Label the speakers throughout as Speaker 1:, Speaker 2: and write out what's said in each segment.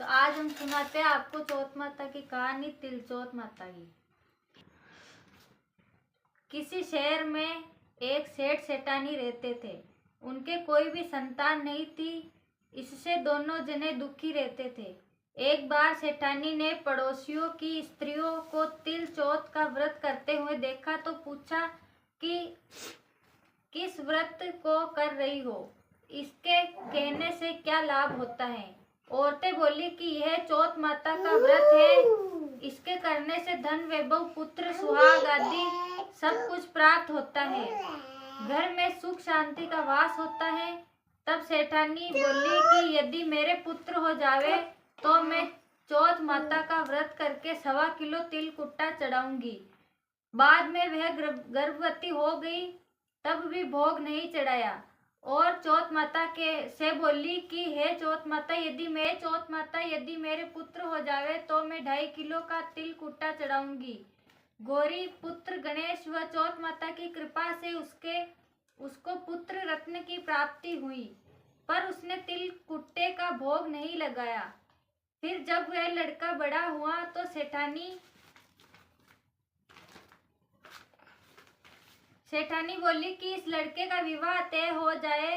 Speaker 1: तो आज हम सुनाते हैं आपको चौथ माता की कहानी, तिलचौथ माता की। किसी शहर में एक सेठ सेठानी रहते थे। उनके कोई भी संतान नहीं थी, इससे दोनों जने दुखी रहते थे। एक बार सेठानी ने पड़ोसियों की स्त्रियों को तिल चौथ का व्रत करते हुए देखा तो पूछा कि किस व्रत को कर रही हो, इसके कहने से क्या लाभ होता है। औरतें बोली कि यह चौथ माता का व्रत है, इसके करने से धन वैभव पुत्र सुहाग आदि सब कुछ प्राप्त होता है, घर में सुख शांति का वास होता है। तब सेठानी बोली कि यदि मेरे पुत्र हो जावे तो मैं चौथ माता का व्रत करके 1.25 किलो तिल कुट्टा चढ़ाऊंगी। बाद में वह गर्भवती हो गई, तब भी भोग नहीं चढ़ाया और चौथ माता के से बोली कि हे चौथ माता, यदि मेरे पुत्र हो जावे तो मैं 2.5 किलो का तिल कुट्टा चढ़ाऊंगी। गौरी पुत्र गणेश व चौथ माता की कृपा से उसको पुत्र रत्न की प्राप्ति हुई, पर उसने तिल कुट्टे का भोग नहीं लगाया। फिर जब वह लड़का बड़ा हुआ तो सेठानी बोली कि इस लड़के का विवाह तय हो जाए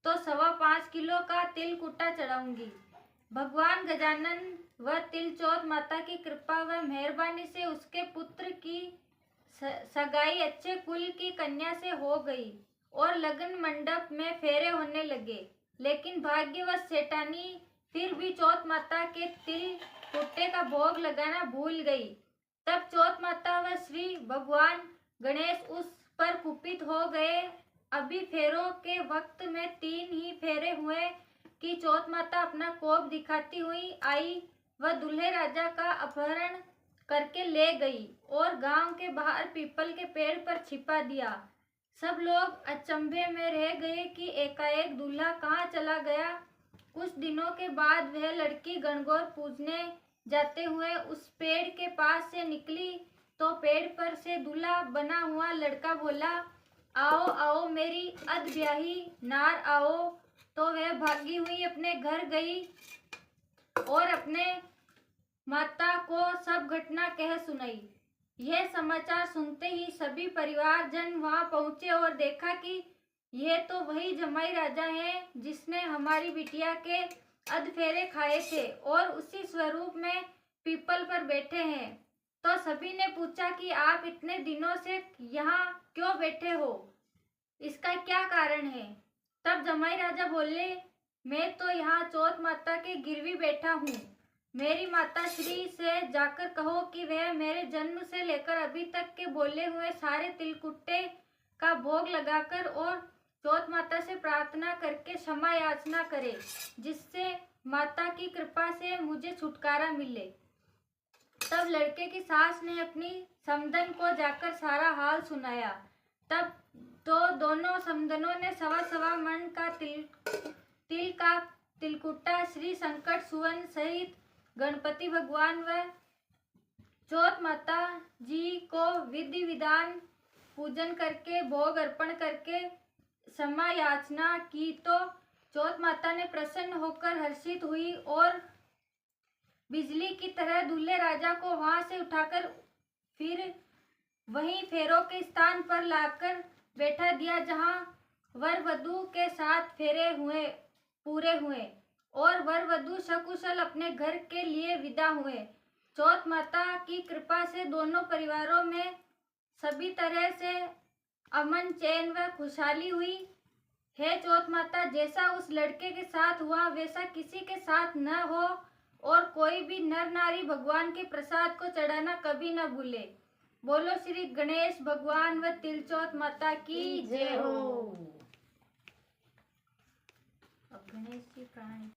Speaker 1: तो 5.25 किलो का तिल कुट्टा चढ़ाऊंगी। भगवान गजानन व तिलचौथ माता की कृपा व मेहरबानी से उसके पुत्र की सगाई अच्छे कुल की कन्या से हो गई और लगन मंडप में फेरे होने लगे। लेकिन भाग्यवश सेठानी फिर भी चौथ माता के तिल कुट्टे का भोग लगाना भूल गई। तब चौथ माता व श्री भगवान गणेश उस पर कुपित हो गए। अभी फेरों के वक्त में 3 ही फेरे हुए कि चौथ माता अपना कोप दिखाती हुई आई व दूल्हे राजा का अपहरण करके ले गई और गांव के बाहर पीपल के पेड़ पर छिपा दिया। सब लोग अचंभे में रह गए कि एकाएक दूल्हा कहाँ चला गया। कुछ दिनों के बाद वह लड़की गणगौर पूजने जाते हुए उस पेड़ के पास से निकली तो पेड़ पर से दूल्हा बना हुआ लड़का बोला, आओ आओ मेरी अधब्याही नार आओ। तो वह भागी हुई अपने घर गई और अपने माता को सब घटना कह सुनाई। यह समाचार सुनते ही सभी परिवारजन वहां पहुंचे और देखा कि यह तो वही जमाई राजा है जिसने हमारी बिटिया के अधफेरे खाए थे और उसी स्वरूप में पीपल पर बैठे हैं। तो सभी ने पूछा कि आप इतने दिनों से यहाँ क्यों बैठे हो, इसका क्या कारण है। तब जमाई राजा बोले, मैं तो यहाँ चौथ माता के गिरवी बैठा हूँ। मेरी माता श्री से जाकर कहो कि वह मेरे जन्म से लेकर अभी तक के बोले हुए सारे तिलकुट्टे का भोग लगाकर और चौथ माता से प्रार्थना करके क्षमा याचना करे, जिससे माता की कृपा से मुझे छुटकारा मिले। तब लड़के की सास ने अपनी समधन को जाकर सारा हाल सुनाया। तब तो दोनों समधनों ने 1.25 मन का तिलकुट्टा श्री संकट सुवन सहित गणपति भगवान व चौथ माता जी को विधि विधान पूजन करके भोग अर्पण करके क्षमा याचना की तो चौथ माता ने प्रसन्न होकर हर्षित हुई और बिजली की तरह दूल्हे राजा को वहां से उठाकर फिर वहीं फेरों के स्थान पर लाकर बैठा दिया जहां वर वधू के 7 फेरे पूरे हुए और वर वधू सकुशल अपने घर के लिए विदा हुए। चौथ माता की कृपा से दोनों परिवारों में सभी तरह से अमन चैन व खुशहाली हुई। हे चौथ माता, जैसा उस लड़के के साथ हुआ वैसा किसी के साथ न हो और कोई भी नर नारी भगवान के प्रसाद को चढ़ाना कभी न भूले। बोलो श्री गणेश भगवान व तिलचौथ माता की जय हो। अब गणेश जी प्राण